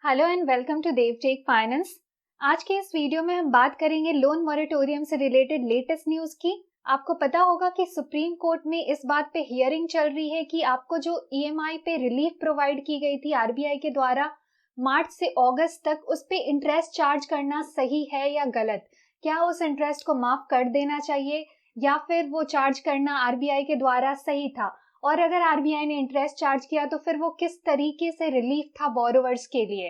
Hello and welcome to Devtech finance. आज के इस वीडियो में हम बात करेंगे लोन मॉरेटोरियम से रिलेटेड लेटेस्ट न्यूज की। आपको पता होगा कि सुप्रीम कोर्ट में इस बात पे हियरिंग चल रही है कि आपको जो ईएमआई पे रिलीफ प्रोवाइड की गई थी आरबीआई के द्वारा मार्च से अगस्त तक, उस पे इंटरेस्ट चार्ज करना सही है या गलत। क्या उस इंटरेस्ट को माफ कर देना चाहिए या फिर वो चार्ज करना आरबीआई के द्वारा सही था, और अगर आरबीआई ने इंटरेस्ट चार्ज किया तो फिर वो किस तरीके से रिलीफ था बोरोवर्स के लिए।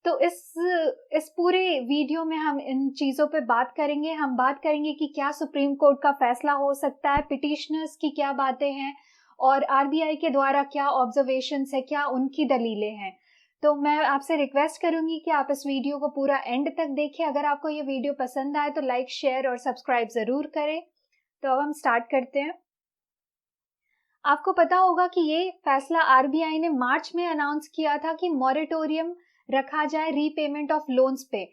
तो इस पूरे वीडियो में हम इन चीजों पे बात करेंगे। हम बात करेंगे कि क्या सुप्रीम कोर्ट का फैसला हो सकता है, पिटिशनर्स की क्या बातें हैं और आरबीआई के द्वारा क्या ऑब्जर्वेशंस है, क्या उनकी दलीलें हैं। तो मैं आपसे रिक्वेस्ट करूंगी कि आप इस वीडियो को पूरा एंड तक देखें। अगर आपको ये वीडियो पसंद आए तो लाइक, शेयर और सब्सक्राइब जरूर करें। तो अब हम स्टार्ट करते हैं। आपको पता होगा कि ये फैसला आरबीआई ने मार्च में अनाउंस किया था कि मॉरेटोरियम रखा जाए रीपेमेंट ऑफ लोन्स पे,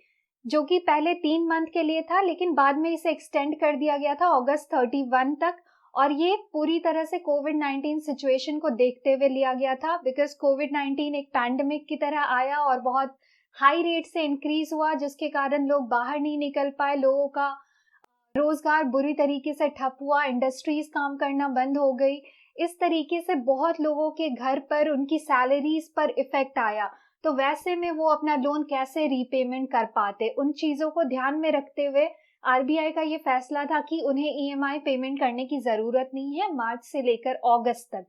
जो कि पहले 3 मंथ के लिए था, लेकिन बाद में इसे एक्सटेंड कर दिया गया था अगस्त 31 तक। और ये पूरी तरह से कोविड-19 सिचुएशन को देखते हुए लिया गया था, बिकॉज कोविड-19 एक पैंडेमिक की तरह आया और बहुत हाई रेट से इंक्रीज हुआ, जिसके कारण लोग बाहर नहीं निकल पाए, लोगों का रोजगार बुरी तरीके से ठप हुआ, इंडस्ट्रीज काम करना बंद हो गई। इस तरीके से बहुत लोगों के घर पर, उनकी सैलरीज पर इफेक्ट आया। तो वैसे में वो अपना लोन कैसे रीपेमेंट कर पाते, उन चीजों को ध्यान में रखते हुए आरबीआई का ये फैसला था कि उन्हें ईएमआई पेमेंट करने की जरूरत नहीं है मार्च से लेकर अगस्त तक।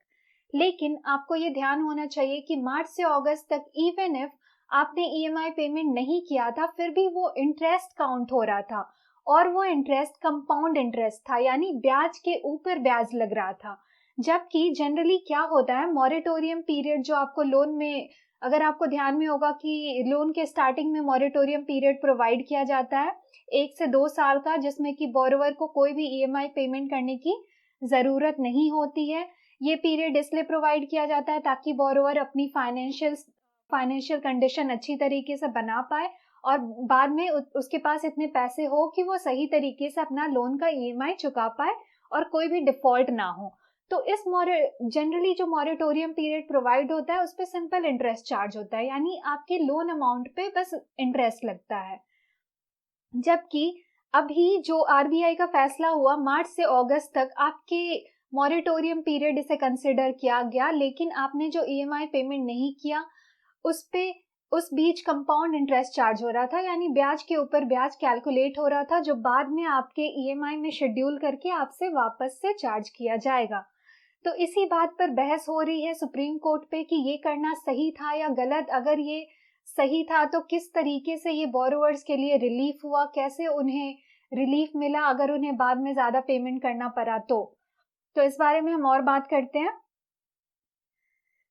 लेकिन आपको ये ध्यान होना चाहिए कि मार्च से अगस्त तक इवन इफ आपने ईएमआई पेमेंट नहीं किया था, फिर भी वो इंटरेस्ट काउंट हो रहा था, और वो इंटरेस्ट कंपाउंड इंटरेस्ट था, यानी ब्याज के ऊपर ब्याज लग रहा था। जबकि जनरली क्या होता है, मॉरेटोरियम पीरियड जो आपको लोन में, अगर आपको ध्यान में होगा कि लोन के स्टार्टिंग में मॉरेटोरियम पीरियड प्रोवाइड किया जाता है 1 से 2 साल का, जिसमें कि बोरोवर को कोई भी ईएमआई पेमेंट करने की जरूरत नहीं होती है। ये पीरियड इसलिए प्रोवाइड किया जाता है ताकि बोरोवर अपनी फाइनेंशियल कंडीशन अच्छी तरीके से बना पाए और बाद में उसके पास इतने पैसे हो कि वो सही तरीके से अपना लोन का ईएमआई चुका पाए और कोई भी डिफॉल्ट ना हो। तो इस जनरली जो मॉरेटोरियम पीरियड प्रोवाइड होता है उस पर सिंपल इंटरेस्ट चार्ज होता है, यानी आपके लोन अमाउंट पे बस इंटरेस्ट लगता है। जबकि अभी जो आरबीआई का फैसला हुआ मार्च से अगस्त तक, आपके मॉरेटोरियम पीरियड इसे कंसिडर किया गया, लेकिन आपने जो ईएमआई पेमेंट नहीं किया उस बीच कंपाउंड इंटरेस्ट चार्ज हो रहा था, यानी ब्याज के ऊपर ब्याज कैलकुलेट हो रहा था, जो बाद में आपके ईएमआई में शेड्यूल करके आपसे वापस से चार्ज किया जाएगा। तो इसी बात पर बहस हो रही है सुप्रीम कोर्ट पे कि ये करना सही था या गलत। अगर ये सही था तो किस तरीके से ये बोरोवर्स के लिए रिलीफ हुआ, कैसे उन्हें रिलीफ मिला अगर उन्हें बाद में ज्यादा पेमेंट करना पड़ा। तो इस बारे में हम और बात करते हैं।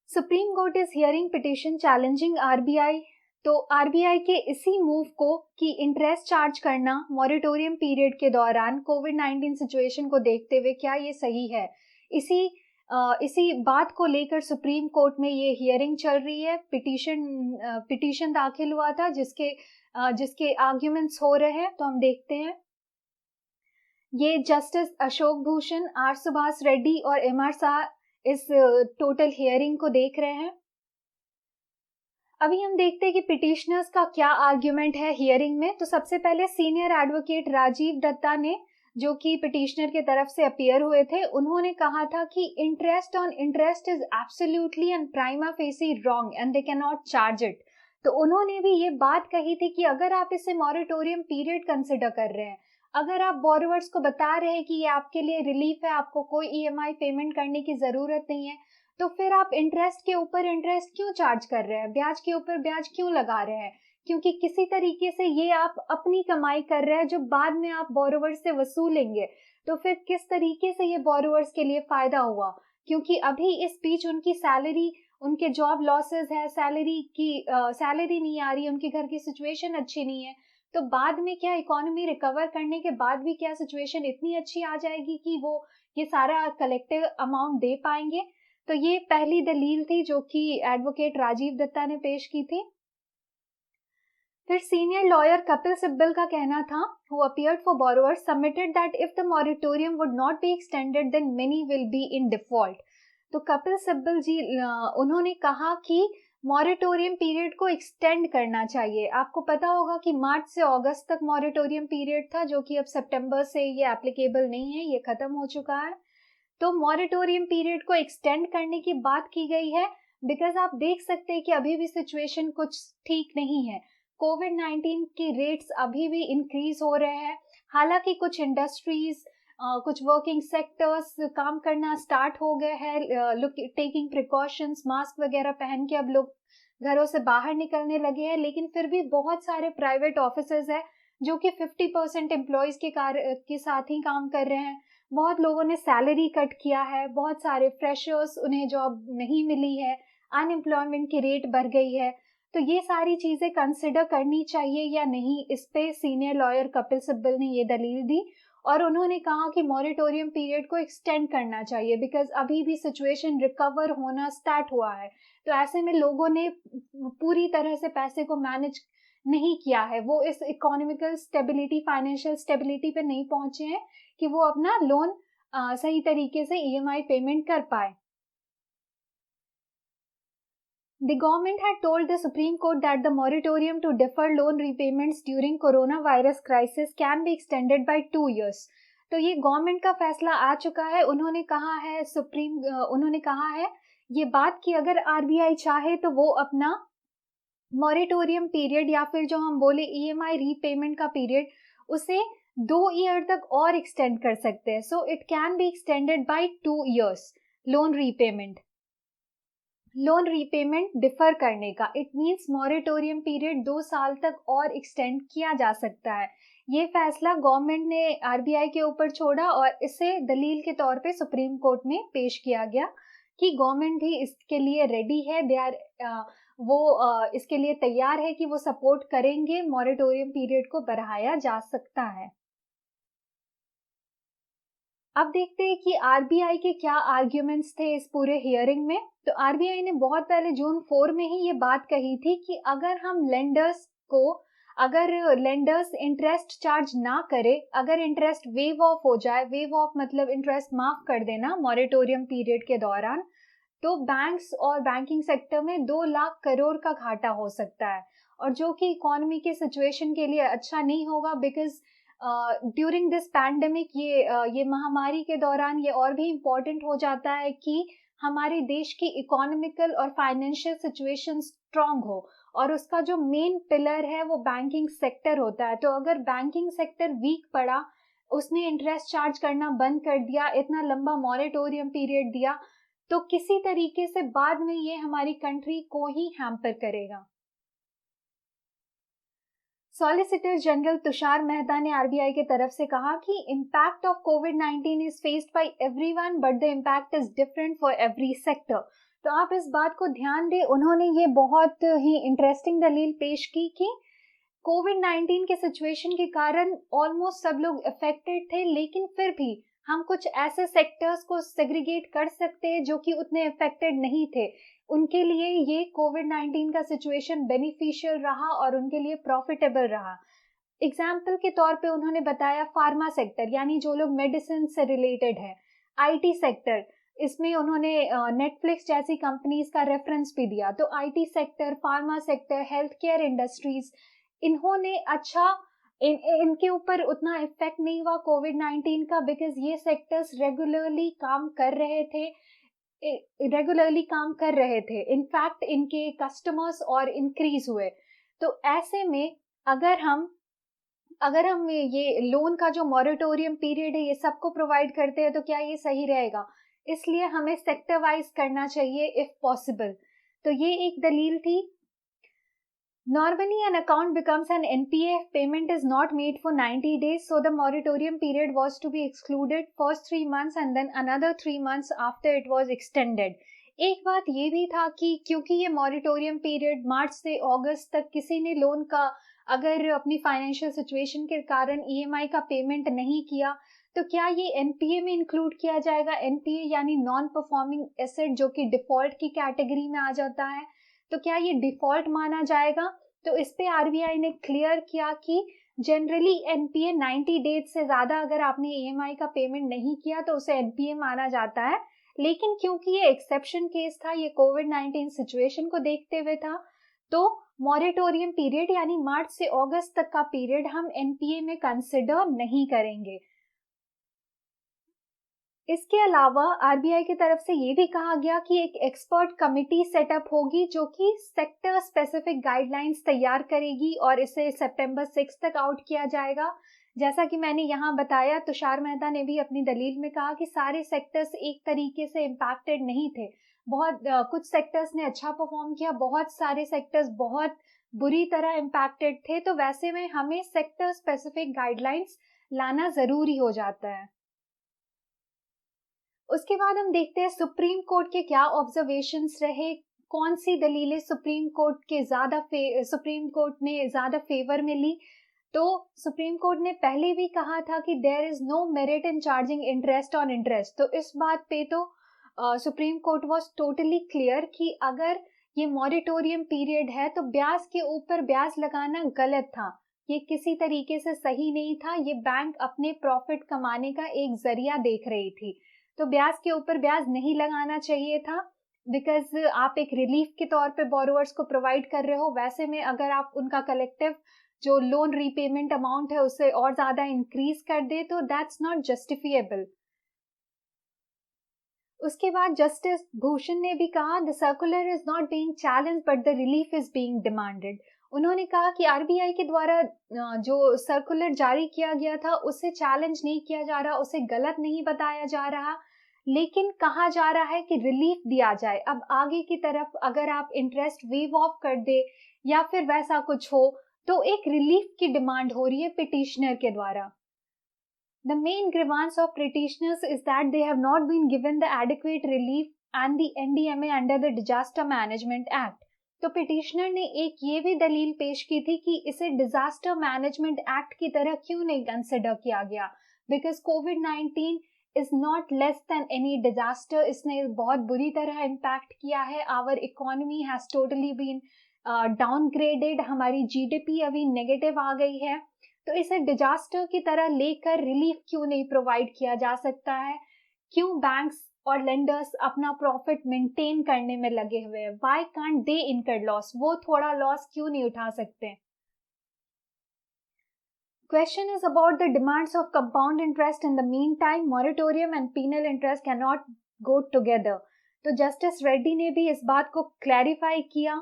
Supreme court is hearing petition challenging RBI. तो आरबीआई के इसी मूव को कि इंटरेस्ट चार्ज करना मॉरेटोरियम पीरियड के दौरान कोविड-19 सिचुएशन को देखते हुए क्या ये सही है, इसी बात को लेकर सुप्रीम कोर्ट में ये हियरिंग चल रही है। पिटीशन दाखिल हुआ था जिसके आर्ग्यूमेंट्स हो रहे हैं, तो हम देखते हैं। ये जस्टिस अशोक भूषण, आर सुभाष रेड्डी और एमआर शाह इस टोटल हियरिंग को देख रहे हैं। अभी हम देखते हैं कि पिटिशनर्स का क्या आर्ग्यूमेंट है हियरिंग में। तो सबसे पहले सीनियर एडवोकेट राजीव दत्ता ने, जो कि पिटिशनर के तरफ से अपीयर हुए थे, उन्होंने कहा था कि interest on interest is absolutely and prima facie wrong and they can not charge it. तो उन्होंने भी ये बात कही थी कि अगर आप इसे मॉरेटोरियम पीरियड कंसिडर कर रहे हैं, अगर आप बोरोवर्स को बता रहे हैं कि ये आपके लिए रिलीफ है, आपको कोई ईएमआई पेमेंट करने की जरूरत नहीं है, तो फिर आप इंटरेस्ट के ऊपर इंटरेस्ट क्यों चार्ज कर रहे हैं, ब्याज के ऊपर ब्याज क्यों लगा रहे हैं? क्योंकि किसी तरीके से ये आप अपनी कमाई कर रहे हैं जो बाद में आप बोरोवर्स से वसूलेंगे। तो फिर किस तरीके से ये बोरोवर्स के लिए फायदा हुआ? क्योंकि अभी इस बीच उनकी सैलरी, उनके जॉब लॉसेस है, सैलरी नहीं आ रही, उनके घर की सिचुएशन अच्छी नहीं है। तो बाद में क्या इकोनॉमी रिकवर करने के बाद भी क्या सिचुएशन इतनी अच्छी आ जाएगी कि वो ये सारा कलेक्टिव अमाउंट दे पाएंगे? तो ये पहली दलील थी जो कि एडवोकेट राजीव दत्ता ने पेश की थी। फिर सीनियर लॉयर कपिल सिब्बल का कहना था, who appeared for borrower, submitted that if the moratorium would not be extended then many will be in default. तो कपिल सिब्बल जी उन्होंने कहा कि मॉरेटोरियम पीरियड को एक्सटेंड करना चाहिए। आपको पता होगा कि मार्च से अगस्त तक मॉरेटोरियम पीरियड था, जो कि अब सितंबर से ये एप्लीकेबल नहीं है, ये खत्म हो चुका है। तो मॉरेटोरियम पीरियड को एक्सटेंड करने की बात की गई है, बिकॉज आप देख सकते हैं कि अभी भी सिचुएशन कुछ ठीक नहीं है। कोविड-19 की रेट्स अभी भी इंक्रीज हो रहे हैं। हालांकि कुछ इंडस्ट्रीज, कुछ वर्किंग सेक्टर्स काम करना स्टार्ट हो गए हैं, टेकिंग प्रिकॉशंस, मास्क वगैरह पहन के अब लोग घरों से बाहर निकलने लगे हैं, लेकिन फिर भी बहुत सारे प्राइवेट ऑफिसेज है जो कि 50% एम्प्लॉयज के साथ ही काम कर रहे हैं। बहुत लोगों ने सैलरी कट किया है, बहुत सारे फ्रेशर्स, उन्हें जॉब नहीं मिली है, अनएम्प्लॉयमेंट की रेट बढ़ गई है। तो ये सारी चीजें कंसिडर करनी चाहिए या नहीं, इस पे सीनियर लॉयर कपिल सिब्बल ने ये दलील दी और उन्होंने कहा कि मॉरेटोरियम पीरियड को एक्सटेंड करना चाहिए, बिकॉज अभी भी सिचुएशन रिकवर होना स्टार्ट हुआ है। तो ऐसे में लोगों ने पूरी तरह से पैसे को मैनेज नहीं किया है, वो इस इकोनॉमिकल स्टेबिलिटी, फाइनेंशियल स्टेबिलिटी पे नहीं पहुंचे हैं कि वो अपना लोन सही तरीके से ईएमआई पेमेंट कर पाए। The government had told the Supreme Court that the moratorium to defer loan repayments during coronavirus crisis can be extended by 2 years. तो ये गवर्नमेंट का फैसला आ चुका है। उन्होंने कहा है ये बात कि अगर आरबीआई चाहे तो वो अपना मॉरेटोरियम पीरियड या फिर जो हम बोले ईएमआई रीपेमेंट का पीरियड, उसे 2 ईयर तक और एक्सटेंड कर सकते हैं। So it can be extended by 2 years. Loan repayment differ करने का, इट मीन्स मॉरेटोरियम पीरियड 2 साल तक और एक्सटेंड किया जा सकता है। ये फैसला गवर्नमेंट ने आरबीआई के ऊपर छोड़ा और इसे दलील के तौर पे सुप्रीम कोर्ट में पेश किया गया कि गवर्नमेंट भी इसके लिए रेडी है, इसके लिए तैयार है कि वो सपोर्ट करेंगे, मॉरेटोरियम पीरियड को बढ़ाया जा सकता है। अब देखते हैं कि आरबीआई के क्या आर्ग्यूमेंट्स थे इस पूरे हियरिंग में। तो आरबीआई ने बहुत पहले जून 4 में ही ये बात कही थी कि अगर लेंडर्स इंटरेस्ट चार्ज ना करे, अगर इंटरेस्ट वेव ऑफ हो जाए, वेव ऑफ मतलब इंटरेस्ट माफ कर देना मॉरेटोरियम पीरियड के दौरान, तो बैंक्स और बैंकिंग सेक्टर में 2 लाख करोड़ का घाटा हो सकता है, और जो कि इकोनॉमी के सिचुएशन के लिए अच्छा नहीं होगा। बिकॉज ड्यूरिंग दिस पैंडेमिक, ये महामारी के दौरान ये और भी इम्पोर्टेंट हो जाता है कि हमारे देश की इकोनॉमिकल और फाइनेंशियल सिचुएशन स्ट्रांग हो, और उसका जो मेन पिलर है वो बैंकिंग सेक्टर होता है। तो अगर बैंकिंग सेक्टर वीक पड़ा, उसने इंटरेस्ट चार्ज करना बंद कर दिया, इतना लंबा मॉरेटोरियम पीरियड दिया, तो किसी तरीके से बाद में ये हमारी कंट्री को ही हैम्पर करेगा। सॉलिसिटर जनरल तुषार मेहता ने आरबीआई की तरफ से कहा कि impact of covid is faced by everyone, but the impact is different for every sector. तो आप इस बात को ध्यान दें, उन्होंने ये बहुत ही इंटरेस्टिंग दलील पेश की कि कोविड-19 के सिचुएशन के कारण ऑलमोस्ट सब लोग अफेक्टेड थे, लेकिन फिर भी हम कुछ ऐसे सेक्टर्स को सेग्रीगेट कर सकते हैं जो कि उतने अफेक्टेड नहीं थे। उनके लिए ये कोविड-19 का सिचुएशन बेनिफिशियल रहा और उनके लिए प्रॉफिटेबल रहा। एग्जाम्पल के तौर पे उन्होंने बताया फार्मा सेक्टर, यानी जो लोग मेडिसिन से रिलेटेड है, आईटी सेक्टर, इसमें उन्होंने नेटफ्लिक्स जैसी कंपनीज का रेफरेंस भी दिया। तो IT sector, pharma sector, health care industries, इन्होंने इनके ऊपर उतना इफेक्ट नहीं हुआ कोविड-19 का, बिकॉज ये सेक्टर्स रेगुलरली काम कर रहे थे। इनफैक्ट इनके कस्टमर्स और इंक्रीज हुए। तो ऐसे में अगर हम ये लोन का जो मॉरेटोरियम पीरियड है ये सबको प्रोवाइड करते हैं, तो क्या ये सही रहेगा? इसलिए हमें सेक्टर वाइज करना चाहिए इफ पॉसिबल। तो ये एक दलील थी। Normally, an account becomes an NPA if payment is not made for 90 days, so the moratorium period was to be excluded first 3 months and then another 3 months after it was extended. एक बात ये भी था कि क्योंकि ये moratorium period मार्च से अगस्त तक किसी ने लोन का अगर अपनी फाइनेंशियल सिचुएशन के कारण ईएमआई का पेमेंट नहीं किया, तो क्या ये एनपीए में इंक्लूड किया जाएगा? एनपीए यानी नॉन परफॉर्मिंग एसेट, जो कि डिफॉल्ट की कैटेगरी में आ जाता है। तो क्या ये डिफॉल्ट माना जाएगा? तो इस पे आरबीआई ने क्लियर किया कि जनरली एनपीए 90 डेज से ज्यादा अगर आपने ईएमआई का पेमेंट नहीं किया तो उसे एनपीए माना जाता है। लेकिन क्योंकि ये एक्सेप्शन केस था, ये कोविड-19 सिचुएशन को देखते हुए था, तो मॉरेटोरियम पीरियड यानी मार्च से अगस्त तक का पीरियड हम एनपीए में कंसिडर नहीं करेंगे। इसके अलावा आरबीआई की तरफ से ये भी कहा गया कि एक एक्सपर्ट कमिटी सेटअप होगी जो कि सेक्टर स्पेसिफिक गाइडलाइंस तैयार करेगी और इसे सितंबर 6 तक आउट किया जाएगा। जैसा कि मैंने यहाँ बताया, तुषार मेहता ने भी अपनी दलील में कहा कि सारे सेक्टर्स एक तरीके से इम्पैक्टेड नहीं थे। कुछ सेक्टर्स ने अच्छा परफॉर्म किया, बहुत सारे सेक्टर्स बहुत बुरी तरह इम्पैक्टेड थे। तो वैसे में हमें सेक्टर स्पेसिफिक गाइडलाइंस लाना जरूरी हो जाता है। उसके बाद हम देखते हैं सुप्रीम कोर्ट के क्या ऑब्जर्वेशंस रहे, कौन सी दलीलें सुप्रीम कोर्ट ने ज्यादा फेवर में ली। तो सुप्रीम कोर्ट ने पहले भी कहा था कि there is no merit in charging interest on interest. तो इस बात पे तो supreme court was totally clear कि अगर ये मॉरेटोरियम पीरियड है तो ब्याज के ऊपर ब्याज लगाना गलत था, ये किसी तरीके से सही नहीं था, ये बैंक अपने प्रॉफिट कमाने का एक जरिया देख रही थी। तो ब्याज के ऊपर ब्याज नहीं लगाना चाहिए था, बिकॉज आप एक रिलीफ के तौर पे बोरोवर्स को प्रोवाइड कर रहे हो। वैसे में अगर आप उनका कलेक्टिव जो लोन रीपेमेंट अमाउंट है उसे और ज्यादा इंक्रीज कर दे तो दैट्स नॉट जस्टिफिएबल। उसके बाद जस्टिस भूषण ने भी कहा the circular is not being challenge but the relief is being demanded. उन्होंने कहा कि आरबीआई के द्वारा जो सर्कुलर जारी किया गया था उसे चैलेंज नहीं किया जा रहा, उसे गलत नहीं बताया जा रहा, लेकिन कहा जा रहा है कि रिलीफ दिया जाए। अब आगे की तरफ अगर आप इंटरेस्ट वेव ऑफ कर दे या फिर वैसा कुछ हो तो एक रिलीफ की डिमांड हो रही है पिटिशनर के द्वारा। The main grievance of petitioners is that they have not been given the adequate relief and the NDMA under the Disaster Management Act. तो पिटिशनर ने एक ये भी दलील पेश की थी कि इसे डिजास्टर मैनेजमेंट एक्ट की तरह क्यों नहीं कंसिडर किया गया, बिकॉज कोविड-19 is not less than any disaster. इसने बहुत बुरी तरह इम्पैक्ट किया है। Our economy has totally been downgraded, हमारी जीडीपी अभी नेगेटिव आ गई है। तो इसे डिजास्टर की तरह लेकर रिलीफ क्यों नहीं प्रोवाइड किया जा सकता है? क्यों बैंक्स और लेंडर्स अपना प्रॉफिट मेंटेन करने में लगे हुए हैं? व्हाई कांट दे इनकर लॉस? वो थोड़ा लॉस क्यों नहीं उठा सकते? Question is about the demands of compound interest. In the meantime, moratorium and penal interest cannot go together. तो जस्टिस रेड्डी ने भी इस बात को क्लैरिफाई किया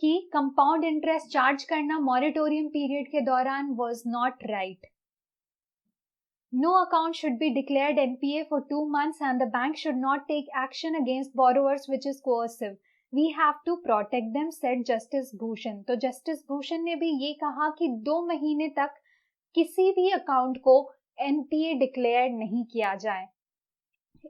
कि कंपाउंड इंटरेस्ट चार्ज करना मॉरेटोरियम पीरियड के दौरान was not right. No account should be declared NPA for 2 months and the bank should not take action against borrowers which is coercive. We have to protect them, said Justice Bhushan. तो justice Bhushan ने भी ये कहा कि 2 महीने तक किसी भी अकाउंट को एनपीए डिक्लेयर नहीं किया जाए।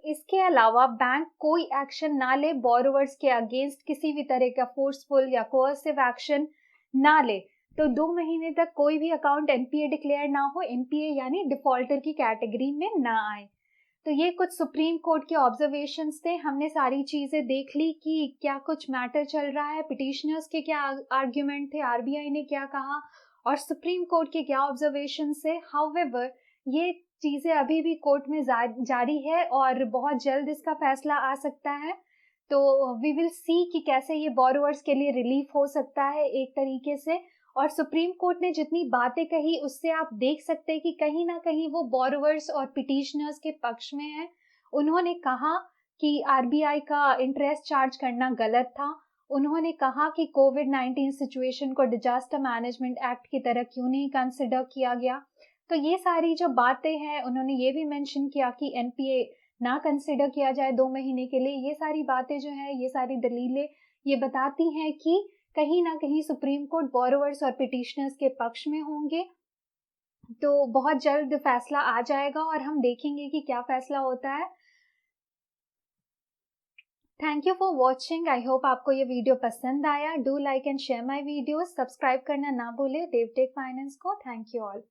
इसके अलावा बैंक कोई एक्शन ना ले, बोरोवर्स के अगेंस्ट किसी भी तरह का फोर्सफुल या कोर्सिव एक्शन ना ले। तो 2 महीने तक कोई भी अकाउंट एनपीए डिक्लेयर ना हो, एनपीए यानी डिफॉल्टर की कैटेगरी में ना आए। तो ये कुछ सुप्रीम कोर्ट के ऑब्जर्वेशंस थे। हमने सारी चीजें देख ली कि क्या कुछ मैटर चल रहा है, पिटिशनर्स के क्या आर्ग्यूमेंट थे, आरबीआई ने क्या कहा और सुप्रीम कोर्ट के क्या ऑब्जर्वेशंस है। हाउएवर ये चीजें अभी भी कोर्ट में जारी है और बहुत जल्द इसका फैसला आ सकता है। तो वी विल सी कि कैसे ये बोरोवर्स के लिए रिलीफ हो सकता है एक तरीके से। और सुप्रीम कोर्ट ने जितनी बातें कही उससे आप देख सकते हैं कि कहीं ना कहीं वो बोरोवर्स और पिटिशनर्स के पक्ष में है। उन्होंने कहा कि आरबीआई का इंटरेस्ट चार्ज करना गलत था। उन्होंने कहा कि कोविड-19 सिचुएशन को डिजास्टर मैनेजमेंट एक्ट की तरह क्यों नहीं कंसिडर किया गया। तो ये सारी जो बातें हैं, उन्होंने ये भी मेंशन किया कि एनपीए ना कंसिडर किया जाए 2 महीने के लिए। ये सारी बातें जो है, ये सारी दलीलें ये बताती हैं कि कहीं ना कहीं सुप्रीम कोर्ट बोरोवर्स और पिटिशनर्स के पक्ष में होंगे। तो बहुत जल्द फैसला आ जाएगा और हम देखेंगे कि क्या फैसला होता है। Thank you for watching. I hope आपको ये वीडियो पसंद आया। Do like and share my video. Subscribe करना ना भूले देवटेक फाइनेंस को। Thank you all.